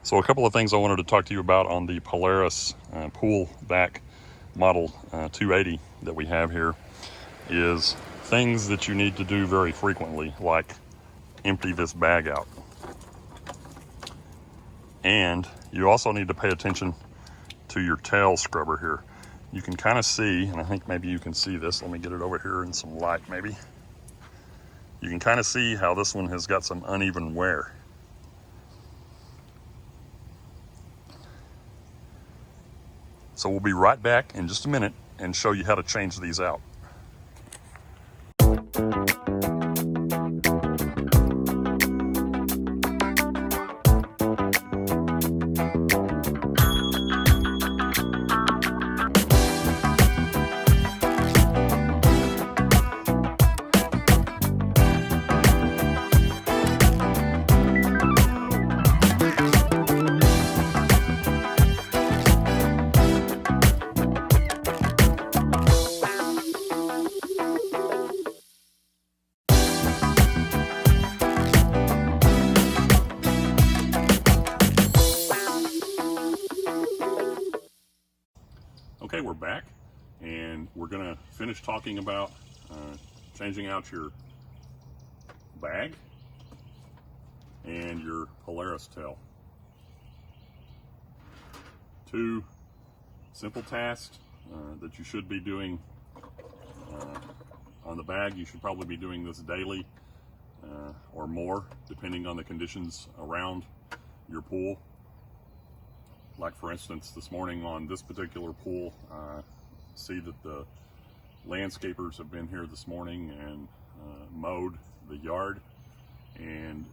So a couple of things I wanted to talk to you about on the Polaris pool back model 280 that we have here is things that you need to do very frequently, like empty this bag out. And you also need to pay attention to your tail scrubber here. You can kind of see, and I think maybe you can see this. Let me get it over here in some light maybe. You can kind of see how this one has got some uneven wear. So we'll be right back in just a minute and show you how to change these out. Okay, we're back, and we're gonna finish talking about changing out your bag and your Polaris tail. Two simple tasks that you should be doing on the bag. You should probably be doing this daily or more, depending on the conditions around your pool. Like for instance, this morning on this particular pool, see that the landscapers have been here this morning and mowed the yard, and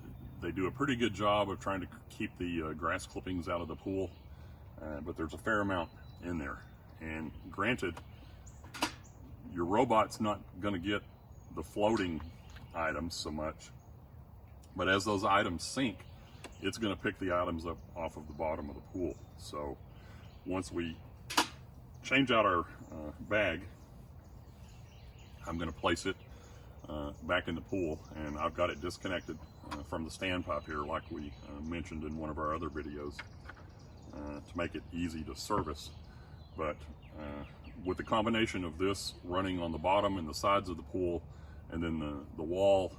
they do a pretty good job of trying to keep the grass clippings out of the pool, but there's a fair amount in there. And granted, your robot's not going to get the floating items so much, but as those items sink, it's going to pick the items up off of the bottom of the pool. So once we change out our bag, I'm going to place it back in the pool, and I've got it disconnected from the standpipe here, like we mentioned in one of our other videos, to make it easy to service. But with the combination of this running on the bottom and the sides of the pool, and then the wall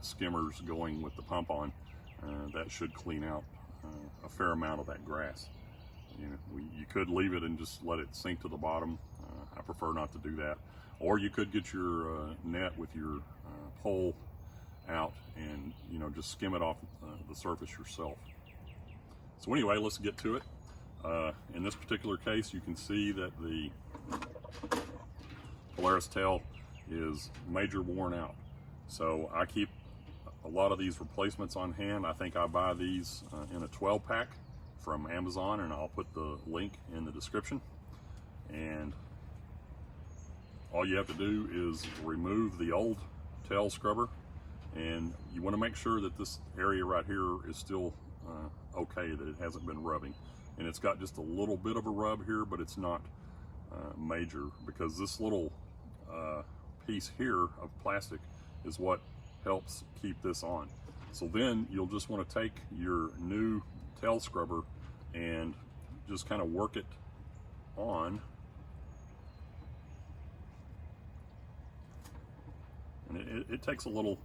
skimmers going with the pump on, that should clean out a fair amount of that grass. You could leave it and just let it sink to the bottom. I prefer not to do that. Or you could get your net with your pole out and just skim it off the surface yourself. So anyway, let's get to it. In this particular case, you can see that the Polaris tail is major worn out. So I keep a lot of these replacements on hand. I think I buy these in a 12 pack from Amazon, and I'll put the link in the description. And all you have to do is remove the old tail scrubber, and you want to make sure that this area right here is still okay, that it hasn't been rubbing. And it's got just a little bit of a rub here, but it's not major, because this little piece here of plastic is what helps keep this on. So then you'll just want to take your new tail scrubber and just kind of work it on, and it takes a little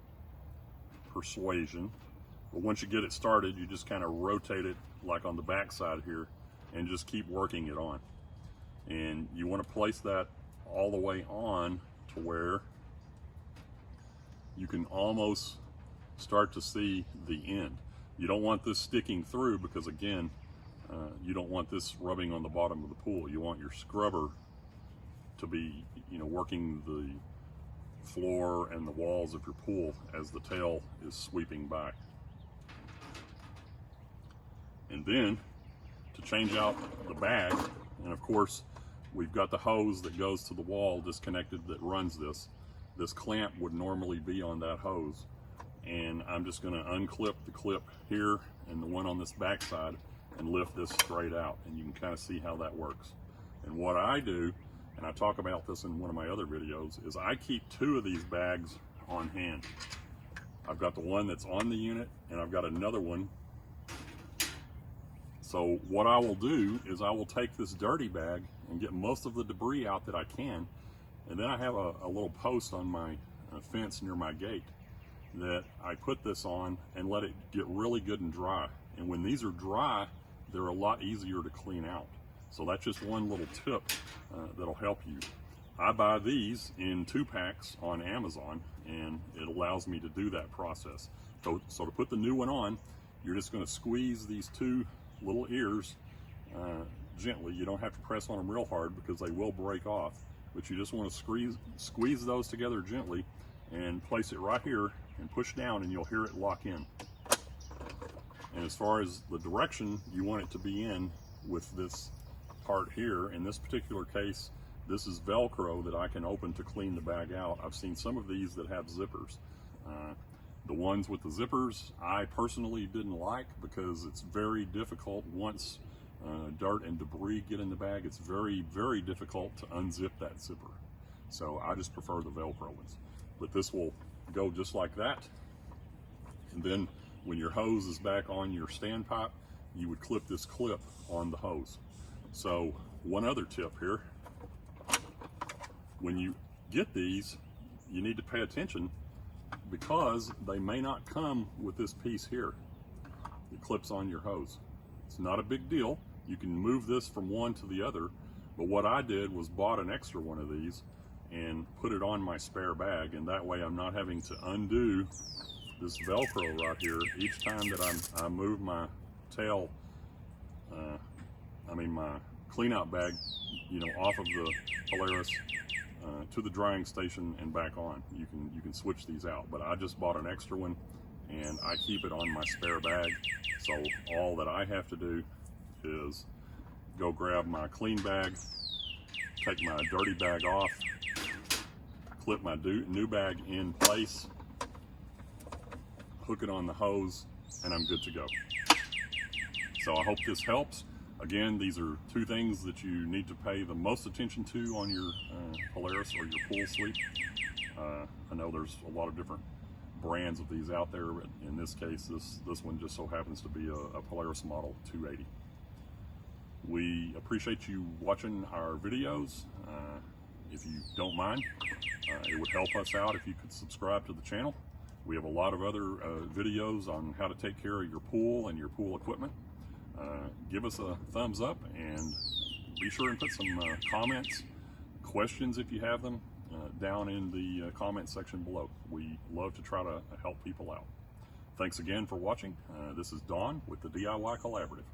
persuasion, but once you get it started, you just kind of rotate it like on the back side here and just keep working it on. And you want to place that all the way on to where you can almost start to see the end. You don't want this sticking through, because again, you don't want this rubbing on the bottom of the pool. You want your scrubber to be, working the floor and the walls of your pool as the tail is sweeping by. And then to change out the bag, and of course we've got the hose that goes to the wall disconnected that runs this. This clamp would normally be on that hose, and I'm just going to unclip the clip here and the one on this back side and lift this straight out, and you can kind of see how that works. And what I do, and I talk about this in one of my other videos, is I keep two of these bags on hand. I've got the one that's on the unit, and I've got another one So what I will do is I will take this dirty bag and get most of the debris out that I can, and then I have a little post on my fence near my gate that I put this on and let it get really good and dry. And when these are dry, they're a lot easier to clean out. So that's just one little tip that'll help you. I buy these in 2-packs on Amazon, and it allows me to do that process. So to put the new one on, you're just going to squeeze these 2 little ears gently. You don't have to press on them real hard because they will break off, but you just want to squeeze those together gently and place it right here and push down, and you'll hear it lock in. And as far as the direction you want it to be in with this part here, in this particular case, this is Velcro that I can open to clean the bag out. I've seen some of these that have zippers. The ones with the zippers I personally didn't like because it's very difficult once dirt and debris get in the bag. It's very, very difficult to unzip that zipper. So I just prefer the Velcro ones. But this will go just like that. And then when your hose is back on your standpipe, you would clip this clip on the hose. So one other tip here, when you get these, you need to pay attention because they may not come with this piece here. It clips on your hose. It's not a big deal. You can move this from one to the other, but what I did was bought an extra one of these and put it on my spare bag, and that way I'm not having to undo this Velcro right here each time that I move my tail, my cleanout bag, off of the Polaris to the drying station and back on. You can switch these out, but I just bought an extra one and I keep it on my spare bag. So all that I have to do is go grab my clean bag, take my dirty bag off, clip my new bag in place, hook it on the hose, and I'm good to go. So I hope this helps. Again, these are 2 things that you need to pay the most attention to on your Polaris or your pool sweep. I know there's a lot of different brands of these out there, but in this case, this one just so happens to be a Polaris model 280. We appreciate you watching our videos. If you don't mind, it would help us out if you could subscribe to the channel. We have a lot of other videos on how to take care of your pool and your pool equipment. Give us a thumbs up and be sure and put some comments, questions if you have them, down in the comment section below. We love to try to help people out. Thanks again for watching. This is Don with the DIY Collaborative.